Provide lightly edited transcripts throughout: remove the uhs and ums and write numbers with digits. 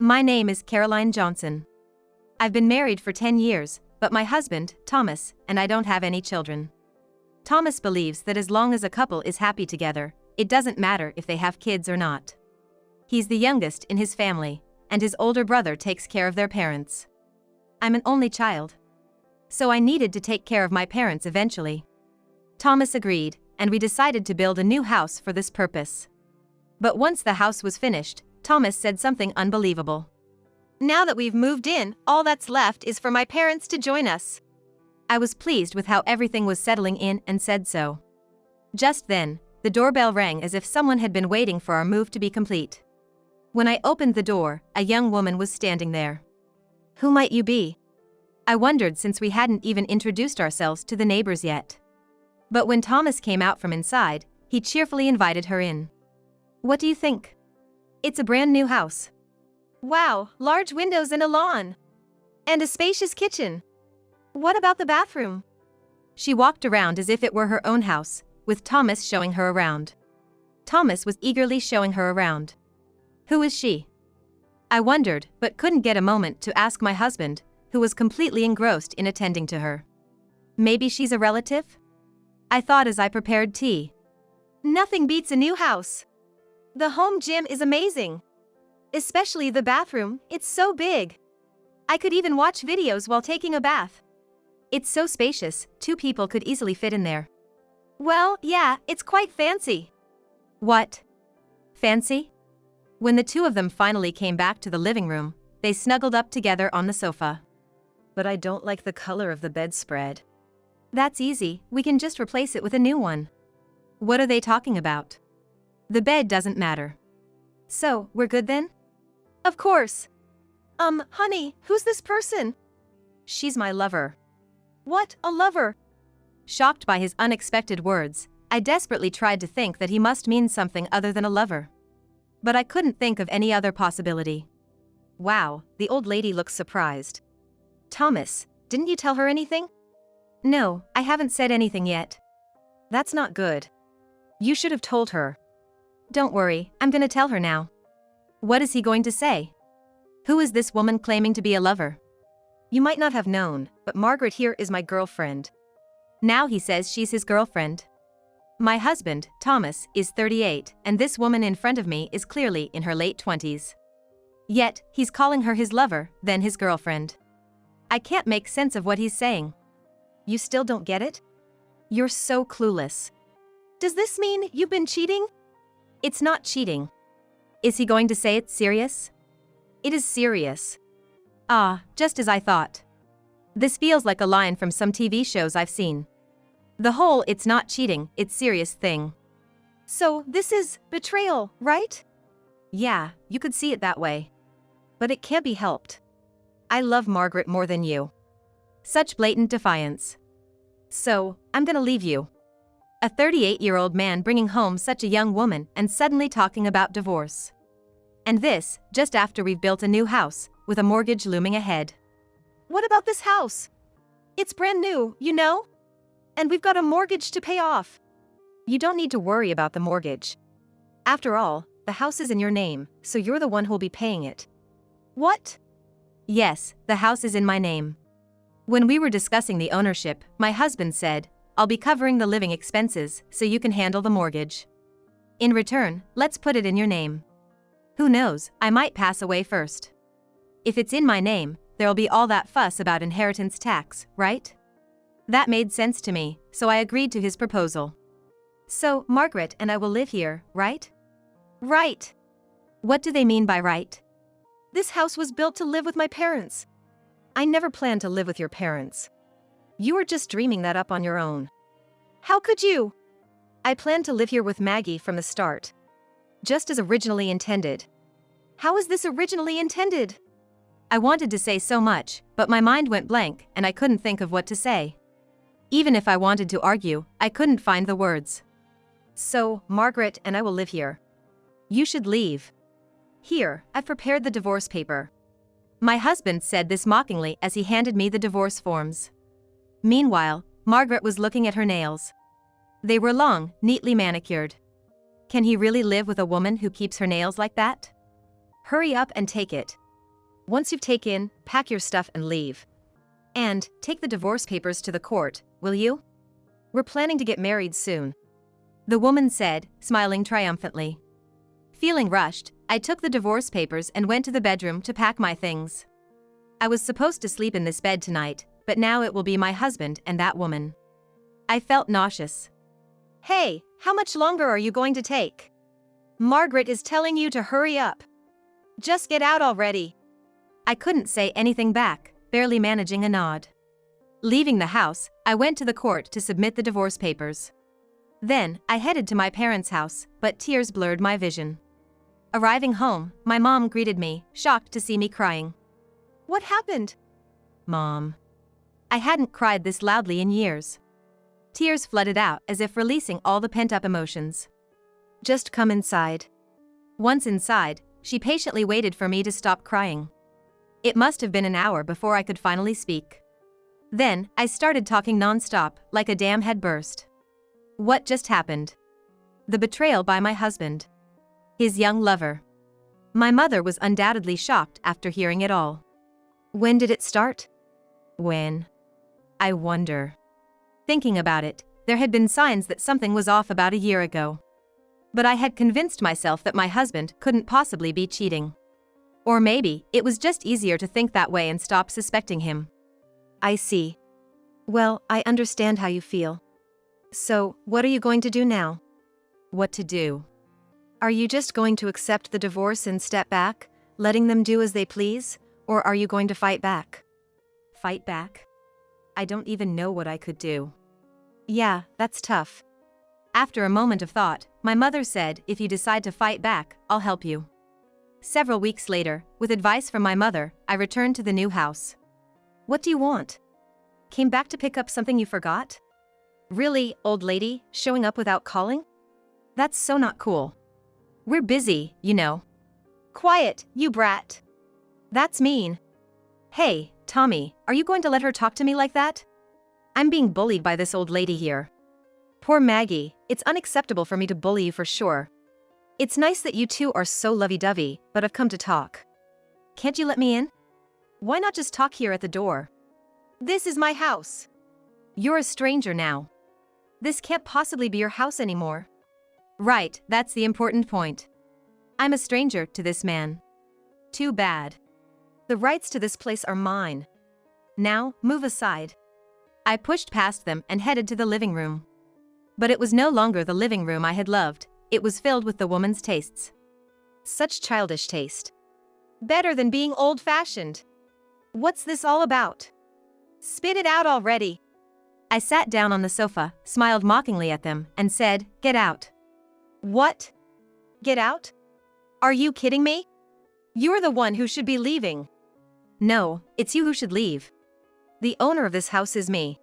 My name is Caroline Johnson. I've been married for 10 years, but my husband, Thomas, and I don't have any children. Thomas believes that as long as a couple is happy together, it doesn't matter if they have kids or not. He's the youngest in his family, and his older brother takes care of their parents. I'm an only child. So I needed to take care of my parents eventually. Thomas agreed, and we decided to build a new house for this purpose. But once the house was finished, Thomas said something unbelievable. Now that we've moved in, all that's left is for my parents to join us. I was pleased with how everything was settling in and said so. Just then, the doorbell rang as if someone had been waiting for our move to be complete. When I opened the door, a young woman was standing there. Who might you be? I wondered since we hadn't even introduced ourselves to the neighbors yet. But when Thomas came out from inside, he cheerfully invited her in. What do you think? It's a brand new house. Wow, large windows and a lawn. And a spacious kitchen. What about the bathroom? She walked around as if it were her own house, with Thomas showing her around. Thomas was eagerly showing her around. Who is she? I wondered, but couldn't get a moment to ask my husband, who was completely engrossed in attending to her. Maybe she's a relative? I thought as I prepared tea. Nothing beats a new house. The home gym is amazing. Especially the bathroom, it's so big. I could even watch videos while taking a bath. It's so spacious, 2 people could easily fit in there. Well, yeah, it's quite fancy. What? Fancy? When the 2 of them finally came back to the living room, they snuggled up together on the sofa. But I don't like the color of the bedspread. That's easy, we can just replace it with a new one. What are they talking about? The bed doesn't matter. So, we're good then? Of course. Honey, who's this person? She's my lover. What, a lover? Shocked by his unexpected words, I desperately tried to think that he must mean something other than a lover. But I couldn't think of any other possibility. Wow, the old lady looks surprised. Thomas, didn't you tell her anything? No, I haven't said anything yet. That's not good. You should have told her. Don't worry, I'm gonna tell her now. What is he going to say? Who is this woman claiming to be a lover? You might not have known, but Margaret here is my girlfriend. Now he says she's his girlfriend. My husband, Thomas, is 38, and this woman in front of me is clearly in her late 20s. Yet, he's calling her his lover, then his girlfriend. I can't make sense of what he's saying. You still don't get it? You're so clueless. Does this mean you've been cheating? It's not cheating. Is he going to say it's serious? It is serious. Ah, just as I thought. This feels like a line from some TV shows I've seen. The whole "it's not cheating, it's serious" thing. So, this is betrayal, right? Yeah, you could see it that way. But it can't be helped. I love Margaret more than you. Such blatant defiance. So, I'm gonna leave you. A 38-year-old man bringing home such a young woman and suddenly talking about divorce. And this, just after we've built a new house, with a mortgage looming ahead. What about this house? It's brand new, you know? And we've got a mortgage to pay off. You don't need to worry about the mortgage. After all, the house is in your name, so you're the one who'll be paying it. What? Yes, the house is in my name. When we were discussing the ownership, my husband said, I'll be covering the living expenses, so you can handle the mortgage. In return, let's put it in your name. Who knows, I might pass away first. If it's in my name, there'll be all that fuss about inheritance tax, right? That made sense to me, so I agreed to his proposal. So, Margaret and I will live here, right? Right. What do they mean by right? This house was built to live with my parents. I never planned to live with your parents. You were just dreaming that up on your own. How could you? I planned to live here with Maggie from the start. Just as originally intended. How is this originally intended? I wanted to say so much, but my mind went blank and I couldn't think of what to say. Even if I wanted to argue, I couldn't find the words. So, Margaret and I will live here. You should leave. Here, I've prepared the divorce paper. My husband said this mockingly as he handed me the divorce forms. Meanwhile, Margaret was looking at her nails. They were long, neatly manicured. Can he really live with a woman who keeps her nails like that? Hurry up and take it. Once you've taken, pack your stuff and leave. And take the divorce papers to the court, will you? We're planning to get married soon. The woman said, smiling triumphantly. Feeling rushed, I took the divorce papers and went to the bedroom to pack my things. I was supposed to sleep in this bed tonight, but now it will be my husband and that woman. I felt nauseous. Hey, how much longer are you going to take? Margaret is telling you to hurry up. Just get out already. I couldn't say anything back, barely managing a nod. Leaving the house, I went to the court to submit the divorce papers. Then, I headed to my parents' house, but tears blurred my vision. Arriving home, my mom greeted me, shocked to see me crying. What happened? Mom. I hadn't cried this loudly in years. Tears flooded out as if releasing all the pent-up emotions. Just come inside. Once inside, she patiently waited for me to stop crying. It must have been an hour before I could finally speak. Then, I started talking non-stop, like a dam had burst. What just happened? The betrayal by my husband. His young lover. My mother was undoubtedly shocked after hearing it all. When did it start? When? I wonder. Thinking about it, there had been signs that something was off about a year ago. But I had convinced myself that my husband couldn't possibly be cheating. Or maybe, it was just easier to think that way and stop suspecting him. I see. Well, I understand how you feel. So, what are you going to do now? What to do? Are you just going to accept the divorce and step back, letting them do as they please, or are you going to fight back? Fight back? I don't even know what I could do. Yeah, that's tough. After a moment of thought, my mother said, if you decide to fight back, I'll help you. Several weeks later, with advice from my mother, I returned to the new house. What do you want? Came back to pick up something you forgot? Really, old lady, showing up without calling? That's so not cool. We're busy, you know. Quiet, you brat. That's mean. Hey, Tommy, are you going to let her talk to me like that? I'm being bullied by this old lady here. Poor Maggie, it's unacceptable for me to bully you for sure. It's nice that you two are so lovey-dovey, but I've come to talk. Can't you let me in? Why not just talk here at the door? This is my house. You're a stranger now. This can't possibly be your house anymore. Right, that's the important point. I'm a stranger to this man. Too bad. The rights to this place are mine. Now, move aside. I pushed past them and headed to the living room. But it was no longer the living room I had loved, it was filled with the woman's tastes. Such childish taste. Better than being old-fashioned. What's this all about? Spit it out already. I sat down on the sofa, smiled mockingly at them, and said, "Get out." What? Get out? Are you kidding me? You're the one who should be leaving. No, it's you who should leave. The owner of this house is me.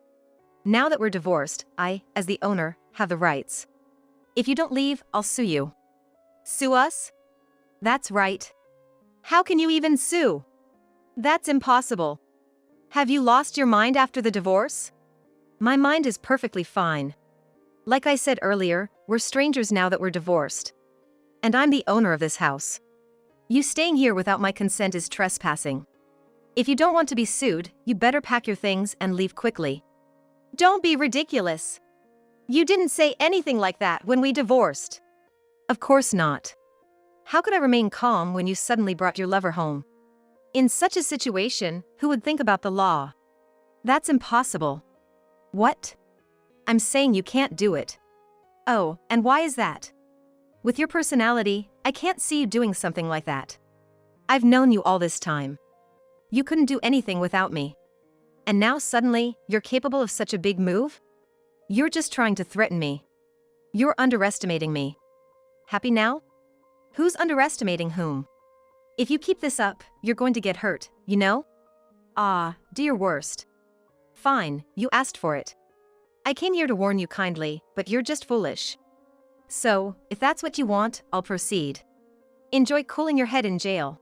Now that we're divorced, I, as the owner, have the rights. If you don't leave, I'll sue you. Sue us? That's right. How can you even sue? That's impossible. Have you lost your mind after the divorce? My mind is perfectly fine. Like I said earlier, we're strangers now that we're divorced. And I'm the owner of this house. You staying here without my consent is trespassing. If you don't want to be sued, you better pack your things and leave quickly. Don't be ridiculous. You didn't say anything like that when we divorced. Of course not. How could I remain calm when you suddenly brought your lover home? In such a situation, who would think about the law? That's impossible. What? I'm saying you can't do it. Oh, and why is that? With your personality, I can't see you doing something like that. I've known you all this time. You couldn't do anything without me. And now suddenly, you're capable of such a big move? You're just trying to threaten me. You're underestimating me. Happy now? Who's underestimating whom? If you keep this up, you're going to get hurt, you know? Ah, do your worst. Fine, you asked for it. I came here to warn you kindly, but you're just foolish. So, if that's what you want, I'll proceed. Enjoy cooling your head in jail.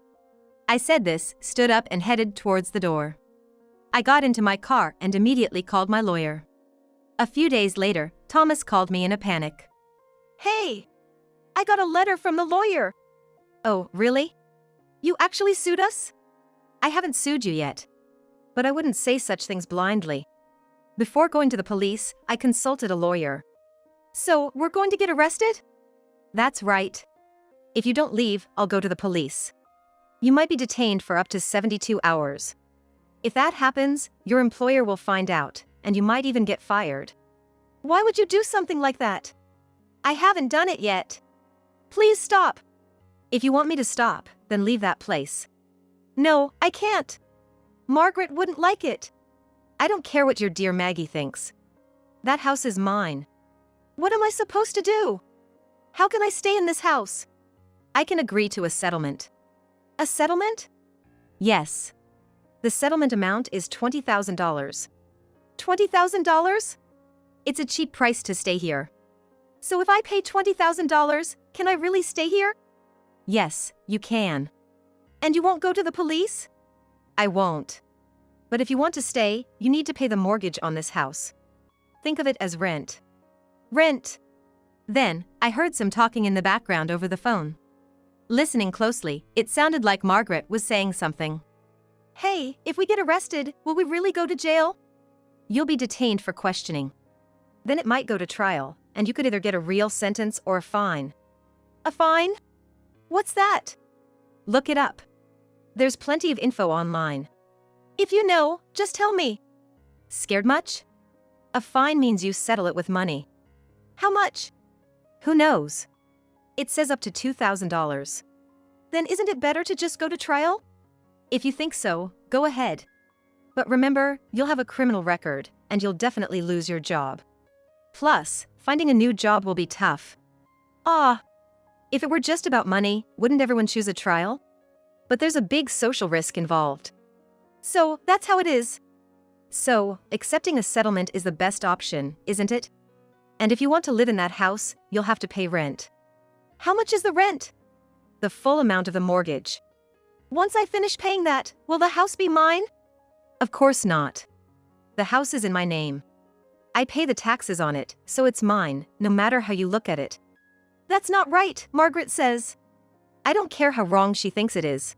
I said this, stood up and headed towards the door. I got into my car and immediately called my lawyer. A few days later, Thomas called me in a panic. Hey! I got a letter from the lawyer. Oh, really? You actually sued us? I haven't sued you yet. But I wouldn't say such things blindly. Before going to the police, I consulted a lawyer. So, we're going to get arrested? That's right. If you don't leave, I'll go to the police. You might be detained for up to 72 hours. If that happens, your employer will find out, and you might even get fired. Why would you do something like that? I haven't done it yet. Please stop. If you want me to stop, then leave that place. No, I can't. Margaret wouldn't like it. I don't care what your dear Maggie thinks. That house is mine. What am I supposed to do? How can I stay in this house? I can agree to a settlement. A settlement? Yes. The settlement amount is $20,000. $20,000? It's a cheap price to stay here. So if I pay $20,000, can I really stay here? Yes, you can. And you won't go to the police? I won't. But if you want to stay, you need to pay the mortgage on this house. Think of it as rent. Rent. Then, I heard some talking in the background over the phone. Listening closely, it sounded like Margaret was saying something. Hey, if we get arrested, will we really go to jail? You'll be detained for questioning. Then it might go to trial, and you could either get a real sentence or a fine. A fine? What's that? Look it up. There's plenty of info online. If you know, just tell me. Scared much? A fine means you settle it with money. How much? Who knows? It says up to $2,000. Then isn't it better to just go to trial? If you think so, go ahead. But remember, you'll have a criminal record, and you'll definitely lose your job. Plus, finding a new job will be tough. If it were just about money, wouldn't everyone choose a trial? But there's a big social risk involved. So, that's how it is. So, accepting a settlement is the best option, isn't it? And if you want to live in that house, you'll have to pay rent. How much is the rent? The full amount of the mortgage. Once I finish paying that, will the house be mine? Of course not. The house is in my name. I pay the taxes on it, so it's mine, no matter how you look at it. That's not right, Margaret says. I don't care how wrong she thinks it is.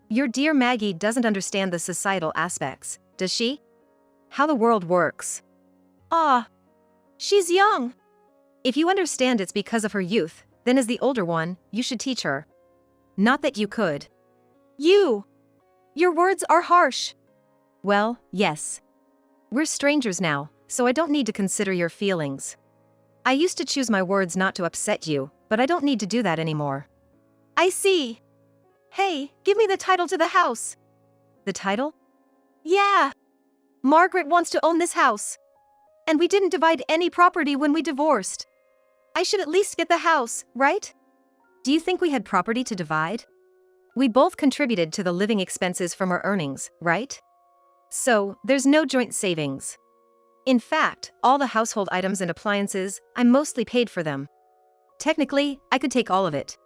Your dear Maggie doesn't understand the societal aspects, does she? How the world works. She's young. If you understand it's because of her youth, then as the older one, you should teach her. Not that you could. Your words are harsh. Well, yes. We're strangers now, so I don't need to consider your feelings. I used to choose my words not to upset you, but I don't need to do that anymore. I see. Hey, give me the title to the house. The title? Yeah. Margaret wants to own this house. And we didn't divide any property when we divorced. I should at least get the house, right? Do you think we had property to divide? We both contributed to the living expenses from our earnings, right? So, there's no joint savings. In fact, all the household items and appliances, I mostly paid for them. Technically, I could take all of it.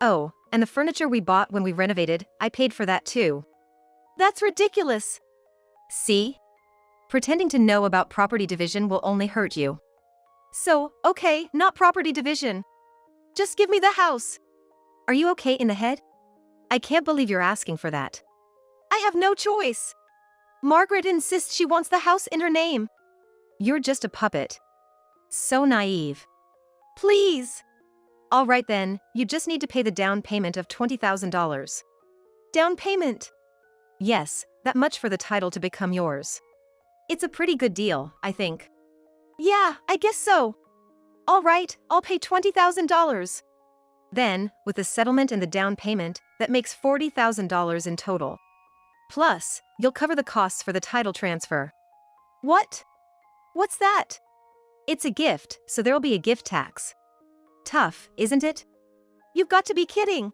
Oh, and the furniture we bought when we renovated, I paid for that too. That's ridiculous. See? Pretending to know about property division will only hurt you. So, okay, not property division. Just give me the house. Are you okay in the head? I can't believe you're asking for that. I have no choice. Margaret insists she wants the house in her name. You're just a puppet. So naive. Please. All right then, you just need to pay the down payment of $20,000. Down payment? Yes, that much for the title to become yours. It's a pretty good deal, I think. Yeah, I guess so. All right, I'll pay $20,000. Then, with the settlement and the down payment, that makes $40,000 in total. Plus, you'll cover the costs for the title transfer. What? What's that? It's a gift, so there'll be a gift tax. Tough, isn't it? You've got to be kidding.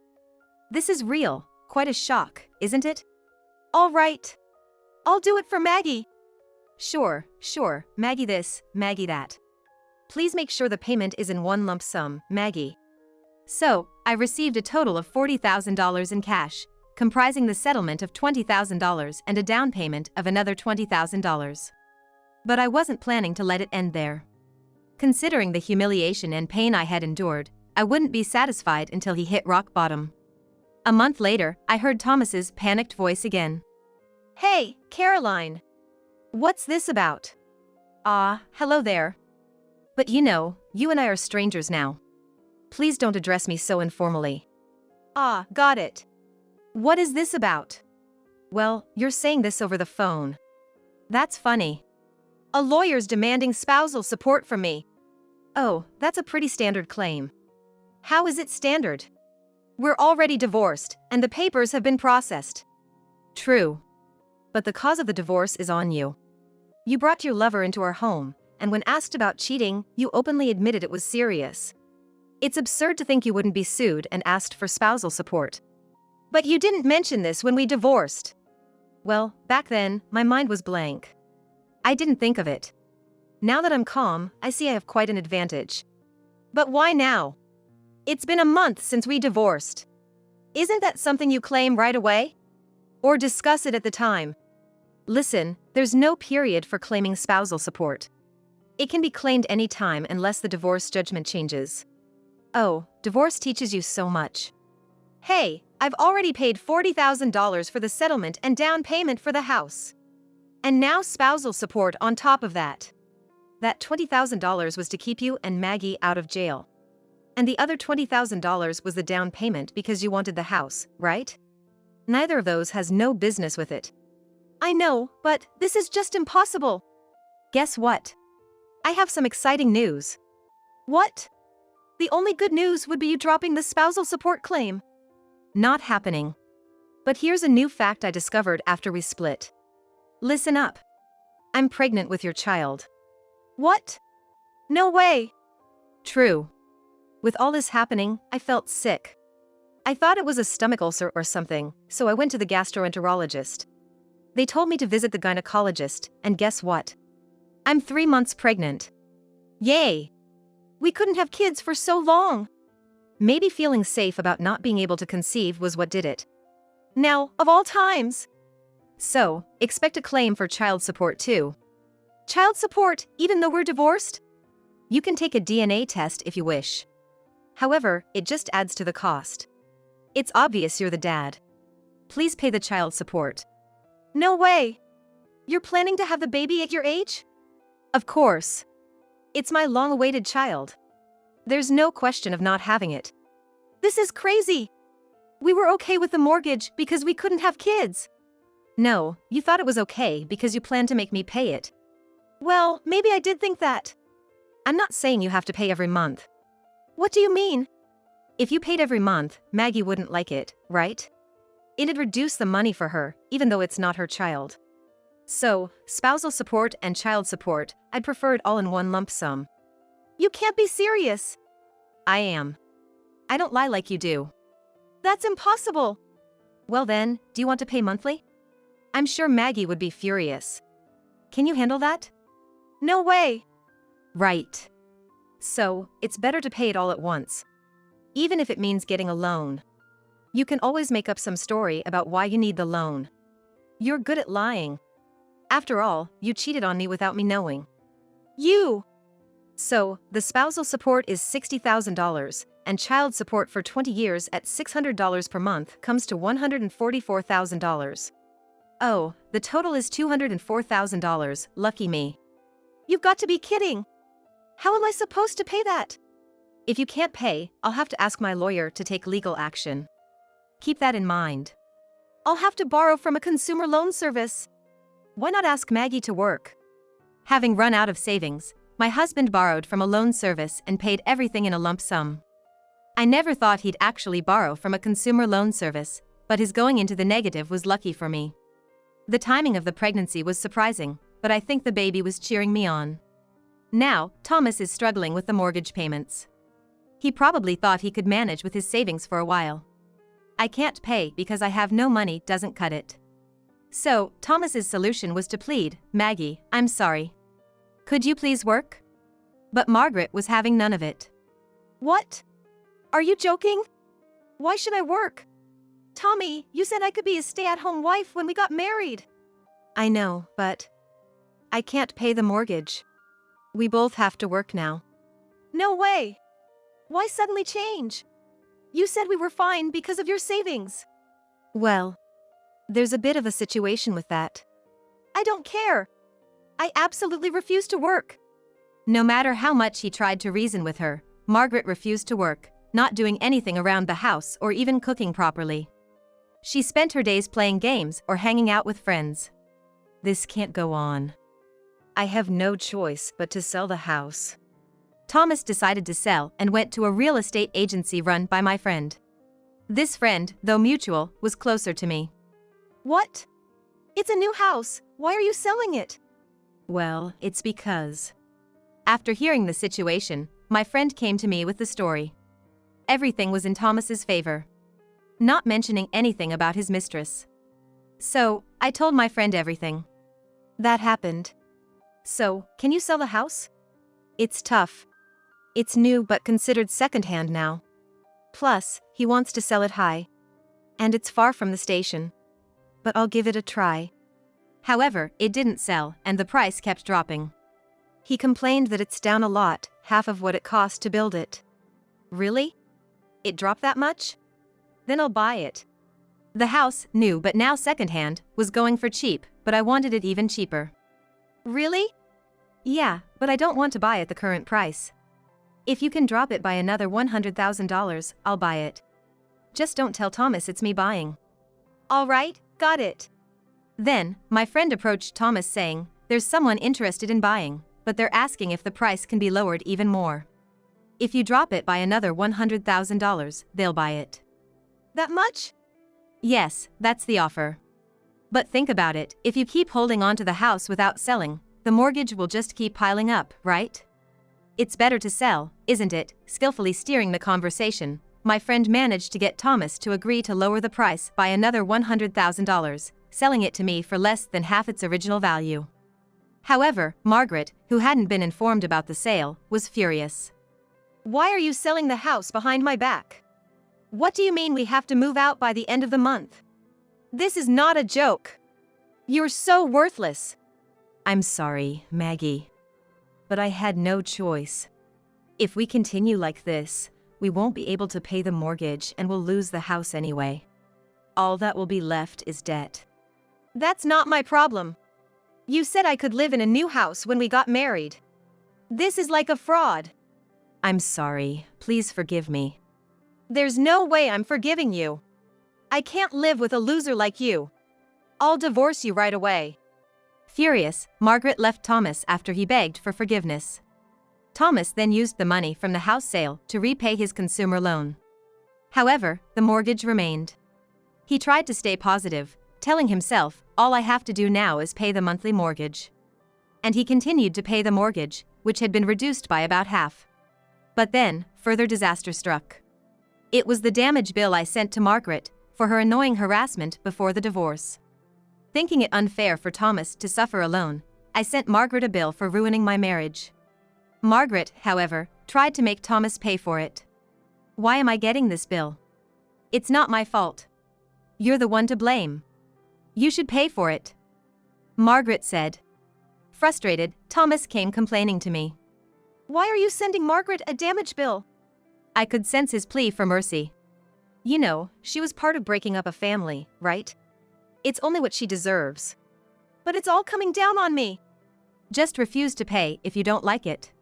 This is real, quite a shock, isn't it? All right. I'll do it for Maggie. Sure, Maggie this, Maggie that. Please make sure the payment is in one lump sum, Maggie. So, I received a total of $40,000 in cash, comprising the settlement of $20,000 and a down payment of another $20,000. But I wasn't planning to let it end there. Considering the humiliation and pain I had endured, I wouldn't be satisfied until he hit rock bottom. A month later, I heard Thomas's panicked voice again. Hey, Caroline. What's this about? Hello there. But you and I are strangers now. Please don't address me so informally. Got it. What is this about? Well, you're saying this over the phone. That's funny. A lawyer's demanding spousal support from me. Oh, that's a pretty standard claim. How is it standard? We're already divorced, and the papers have been processed. True. But the cause of the divorce is on you. You brought your lover into our home, and when asked about cheating, you openly admitted it was serious. It's absurd to think you wouldn't be sued and asked for spousal support. But you didn't mention this when we divorced. Well, back then, my mind was blank. I didn't think of it. Now that I'm calm, I see I have quite an advantage. But why now? It's been a month since we divorced. Isn't that something you claim right away? Or discuss it at the time? Listen, there's no period for claiming spousal support. It can be claimed any time unless the divorce judgment changes. Oh, divorce teaches you so much. Hey, I've already paid $40,000 for the settlement and down payment for the house. And now spousal support on top of that. That $20,000 was to keep you and Maggie out of jail. And the other $20,000 was the down payment because you wanted the house, right? Neither of those has no business with it. I know, but this is just impossible. Guess what? I have some exciting news. What? The only good news would be you dropping the spousal support claim. Not happening. But here's a new fact I discovered after we split. Listen up. I'm pregnant with your child. What? No way. True. With all this happening, I felt sick. I thought it was a stomach ulcer or something, so I went to the gastroenterologist. They told me to visit the gynecologist, and guess what? I'm 3 months pregnant. Yay! We couldn't have kids for so long. Maybe feeling safe about not being able to conceive was what did it. Now, of all times. So, expect a claim for child support too. Child support, even though we're divorced? You can take a DNA test if you wish. However, it just adds to the cost. It's obvious you're the dad. Please pay the child support. No way! You're planning to have the baby at your age? Of course. It's my long-awaited child. There's no question of not having it. This is crazy! We were okay with the mortgage because we couldn't have kids. No, you thought it was okay because you planned to make me pay it. Well, maybe I did think that. I'm not saying you have to pay every month. What do you mean? If you paid every month, Maggie wouldn't like it, right? It'd reduce the money for her, even though it's not her child. So, spousal support and child support, I'd prefer it all in one lump sum. You can't be serious. I am. I don't lie like you do. That's impossible. Well then, do you want to pay monthly? I'm sure Maggie would be furious. Can you handle that? No way. Right. So, it's better to pay it all at once. Even if it means getting a loan. You can always make up some story about why you need the loan. You're good at lying. After all, you cheated on me without me knowing. You! So, the spousal support is $60,000, and child support for 20 years at $600 per month comes to $144,000. Oh, the total is $204,000, lucky me. You've got to be kidding! How am I supposed to pay that? If you can't pay, I'll have to ask my lawyer to take legal action. Keep that in mind. I'll have to borrow from a consumer loan service. Why not ask Maggie to work? Having run out of savings, my husband borrowed from a loan service and paid everything in a lump sum. I never thought he'd actually borrow from a consumer loan service, but his going into the negative was lucky for me. The timing of the pregnancy was surprising, but I think the baby was cheering me on. Now, Thomas is struggling with the mortgage payments. He probably thought he could manage with his savings for a while. I can't pay because I have no money doesn't cut it. So, Thomas's solution was to plead, Maggie, I'm sorry. Could you please work? But Margaret was having none of it. What? Are you joking? Why should I work? Tommy, you said I could be a stay-at-home wife when we got married. I know, but I can't pay the mortgage. We both have to work now. No way. Why suddenly change? You said we were fine because of your savings. Well, there's a bit of a situation with that. I don't care. I absolutely refuse to work. No matter how much he tried to reason with her, Margaret refused to work, not doing anything around the house or even cooking properly. She spent her days playing games or hanging out with friends. This can't go on. I have no choice but to sell the house. Thomas decided to sell and went to a real estate agency run by my friend. This friend, though mutual, was closer to me. What? It's a new house. Why are you selling it? Well, it's because. After hearing the situation, my friend came to me with the story. Everything was in Thomas's favor, not mentioning anything about his mistress. So, I told my friend everything that happened. So, can you sell the house? It's tough. It's new but considered secondhand now. Plus, he wants to sell it high. And it's far from the station. But I'll give it a try. However, it didn't sell, and the price kept dropping. He complained that it's down a lot, half of what it cost to build it. Really? It dropped that much? Then I'll buy it. The house, new but now secondhand, was going for cheap, but I wanted it even cheaper. Really? Yeah, but I don't want to buy at the current price. If you can drop it by another $100,000, I'll buy it. Just don't tell Thomas it's me buying. All right, got it. Then, my friend approached Thomas saying, there's someone interested in buying, but they're asking if the price can be lowered even more. If you drop it by another $100,000, they'll buy it. That much? Yes, that's the offer. But think about it, if you keep holding on to the house without selling, the mortgage will just keep piling up, right? It's better to sell, isn't it? Skillfully steering the conversation, my friend managed to get Thomas to agree to lower the price by another $100,000, selling it to me for less than half its original value. However, Margaret, who hadn't been informed about the sale, was furious. Why are you selling the house behind my back? What do you mean we have to move out by the end of the month? This is not a joke. You're so worthless. I'm sorry, Maggie. But I had no choice. If we continue like this, we won't be able to pay the mortgage and we'll lose the house anyway. All that will be left is debt. That's not my problem. You said I could live in a new house when we got married. This is like a fraud. I'm sorry, please forgive me. There's no way I'm forgiving you. I can't live with a loser like you. I'll divorce you right away. Furious, Margaret left Thomas after he begged for forgiveness. Thomas then used the money from the house sale to repay his consumer loan. However, the mortgage remained. He tried to stay positive, telling himself, all I have to do now is pay the monthly mortgage. And he continued to pay the mortgage, which had been reduced by about half. But then, further disaster struck. It was the damage bill I sent to Margaret for her annoying harassment before the divorce. Thinking it unfair for Thomas to suffer alone, I sent Margaret a bill for ruining my marriage. Margaret, however, tried to make Thomas pay for it. Why am I getting this bill? It's not my fault. You're the one to blame. You should pay for it, Margaret said. Frustrated, Thomas came complaining to me. Why are you sending Margaret a damage bill? I could sense his plea for mercy. You know, she was part of breaking up a family, right? It's only what she deserves. But it's all coming down on me. Just refuse to pay if you don't like it,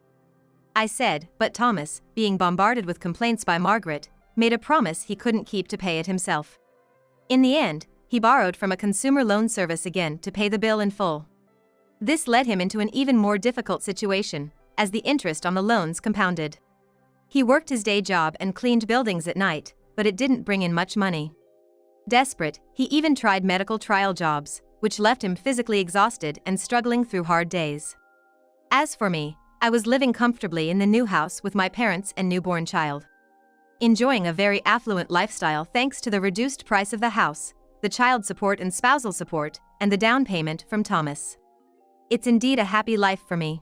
I said, but Thomas, being bombarded with complaints by Margaret, made a promise he couldn't keep to pay it himself. In the end, he borrowed from a consumer loan service again to pay the bill in full. This led him into an even more difficult situation, as the interest on the loans compounded. He worked his day job and cleaned buildings at night, but it didn't bring in much money. Desperate, he even tried medical trial jobs, which left him physically exhausted and struggling through hard days. As for me, I was living comfortably in the new house with my parents and newborn child, enjoying a very affluent lifestyle thanks to the reduced price of the house, the child support and spousal support, and the down payment from Thomas. It's indeed a happy life for me.